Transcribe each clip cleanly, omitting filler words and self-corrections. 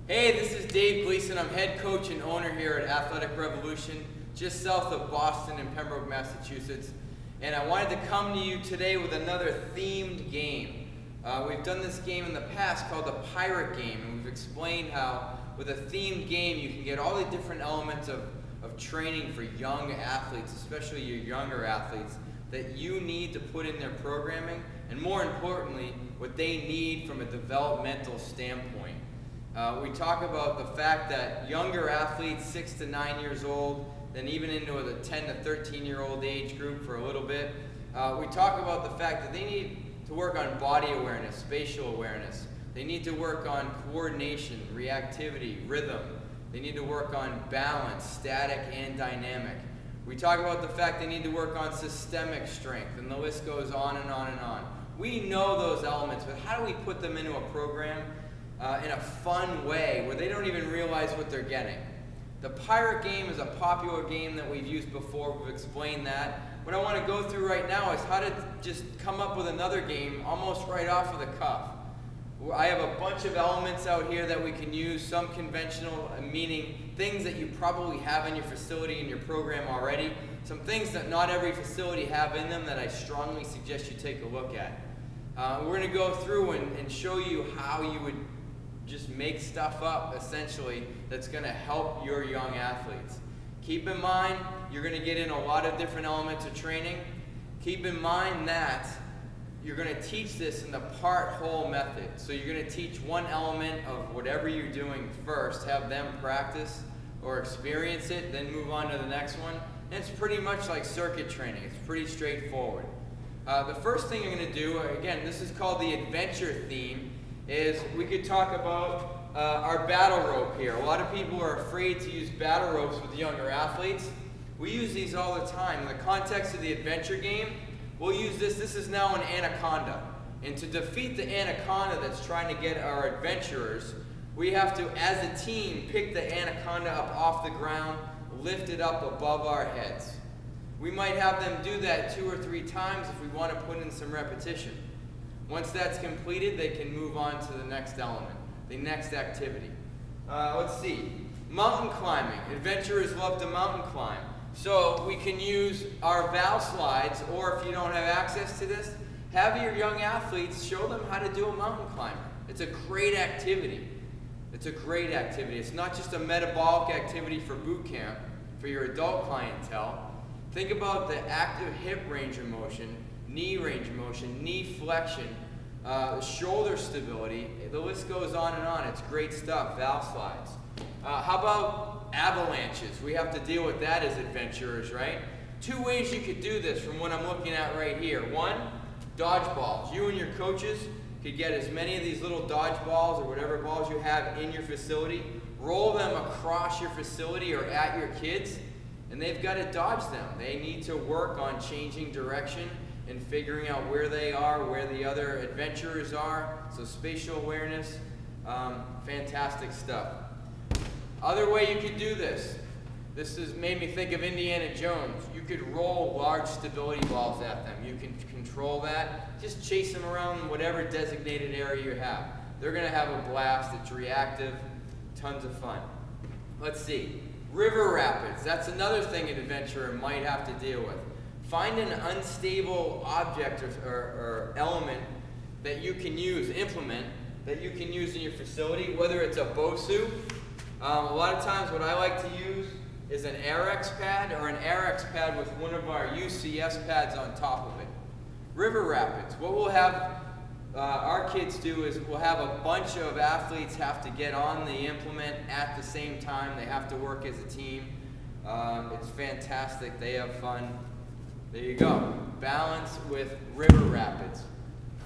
Hey, this is Dave Gleason. I'm head coach and owner here at Athletic Revolution, just south of Boston in Pembroke, Massachusetts. And I wanted to come to you today with another themed game. We've done this game in the past called the Pirate Game, and we've explained how with a themed game you can get all the different elements of training for young athletes, especially your younger athletes, that you need to put in their programming, and more importantly, what they need from a developmental standpoint. We talk about the fact that younger athletes, 6 to 9 years old, then even into the 10 to 13-year-old age group for a little bit, we talk about the fact that they need to work on body awareness, spatial awareness. They need to work on coordination, reactivity, rhythm. They need to work on balance, static and dynamic. We talk about the fact they need to work on systemic strength, and the list goes on and on and on. We know those elements, but how do we put them into a program in a fun way where they don't even realize what they're getting? The Pirate Game is a popular game that we've used before. We've explained that. What I want to go through right now is how to just come up with another game almost right off of the cuff. I have a bunch of elements out here that we can use, some conventional, meaning things that you probably have in your facility and your program already, some things that not every facility have in them that I strongly suggest you take a look at. We're going to go through and show you how you would just make stuff up, essentially, that's going to help your young athletes. Keep in mind, you're going to get in a lot of different elements of training. Keep in mind that you're going to teach this in the part-whole method. So you're going to teach one element of whatever you're doing first, have them practice or experience it, then move on to the next one. And it's pretty much like circuit training. It's pretty straightforward. The first thing you're going to do, again, this is called the adventure theme, is we could talk about our battle rope here. A lot of people are afraid to use battle ropes with younger athletes. We use these all the time. In the context of the adventure game, we'll use this. This is now an anaconda. And to defeat the anaconda that's trying to get our adventurers, we have to, as a team, pick the anaconda up off the ground, lift it up above our heads. We might have them do that 2 or 3 times if we want to put in some repetition. Once that's completed, they can move on to the next element, the next activity. Let's see. Mountain climbing. Adventurers love to mountain climb. So we can use our valve slides, or if you don't have access to this, have your young athletes show them how to do a mountain climber. It's a great activity. It's a great activity. It's not just a metabolic activity for boot camp, for your adult clientele. Think about the active hip range of motion, knee range of motion, knee flexion, shoulder stability. The list goes on and on. It's great stuff. Valve slides. How about avalanches? We have to deal with that as adventurers, right? 2 ways you could do this from what I'm looking at right here. 1, dodgeballs. You and your coaches could get as many of these little dodgeballs or whatever balls you have in your facility, roll them across your facility or at your kids, and they've got to dodge them. They need to work on changing direction and figuring out where they are, where the other adventurers are. So spatial awareness, fantastic stuff. Other way you could do this. This has made me think of Indiana Jones. You could roll large stability balls at them. You can control that. Just chase them around whatever designated area you have. They're going to have a blast. It's reactive. Tons of fun. Let's see. River rapids. That's another thing an adventurer might have to deal with. Find an unstable object or element that you can use, implement, that you can use in your facility, whether it's a BOSU. A lot of times what I like to use is an Airex pad or an Airex pad with one of our UCS pads on top of it. River rapids. What we'll have our kids do is we'll have a bunch of athletes have to get on the implement at the same time. They have to work as a team. It's fantastic. They have fun. There you go. Balance with river rapids.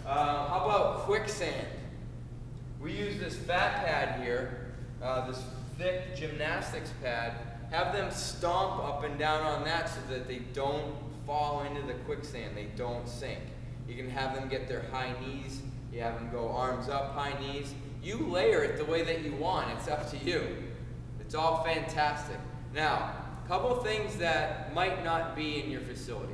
How about quicksand? We use this fat pad here, this thick gymnastics pad. Have them stomp up and down on that so that they don't fall into the quicksand. They don't sink. You can have them get their high knees. You have them go arms up, high knees. You layer it the way that you want. It's up to you. It's all fantastic. Now, a couple things that might not be in your facility.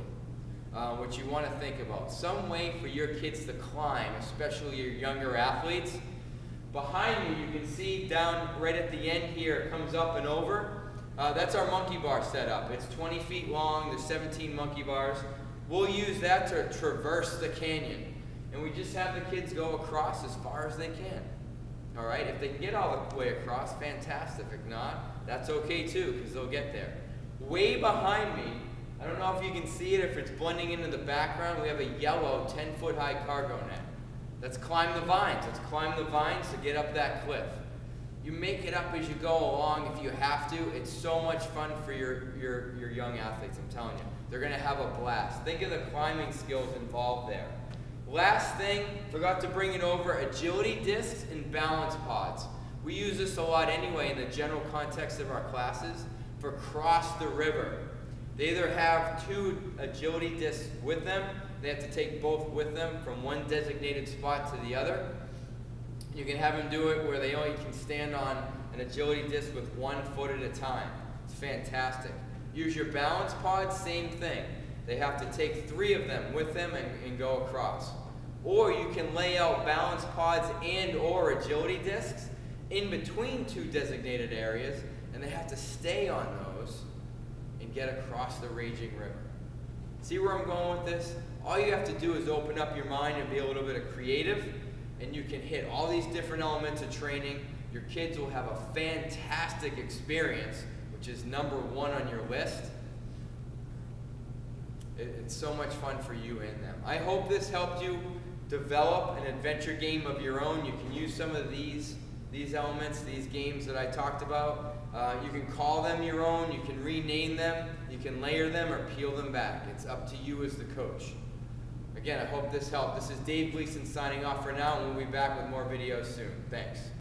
What you want to think about. Some way for your kids to climb, especially your younger athletes, Behind me, you can see down right at the end here, it comes up and over. That's our monkey bar setup. It's 20 feet long, there's 17 monkey bars. We'll use that to traverse the canyon. And we just have the kids go across as far as they can. All right, if they can get all the way across, fantastic. If not, that's okay too, because they'll get there. Way behind me, I don't know if you can see it, if it's blending into the background, we have a yellow 10-foot high cargo net. Let's climb the vines. Let's climb the vines to get up that cliff. You make it up as you go along if you have to. It's so much fun for your young athletes, I'm telling you. They're going to have a blast. Think of the climbing skills involved there. Last thing, forgot to bring it over, agility discs and balance pods. We use this a lot anyway in the general context of our classes for cross the river. They either have 2 agility discs with them, they have to take both with them from one designated spot to the other. You can have them do it where they only can stand on an agility disc with 1 foot at a time. It's fantastic. Use your balance pods, same thing. They have to take 3 of them with them and go across. Or you can lay out balance pods and or agility discs in between 2 designated areas, and they have to stay on those and get across the raging river. See where I'm going with this? All you have to do is open up your mind and be a little bit of creative, and you can hit all these different elements of training. Your kids will have a fantastic experience, which is number 1 on your list. It's so much fun for you and them. I hope this helped you develop an adventure game of your own. You can use some of these elements, these games that I talked about. You can call them your own, you can rename them, you can layer them or peel them back. It's up to you as the coach. Again, I hope this helped. This is Dave Gleason signing off for now, and we'll be back with more videos soon. Thanks.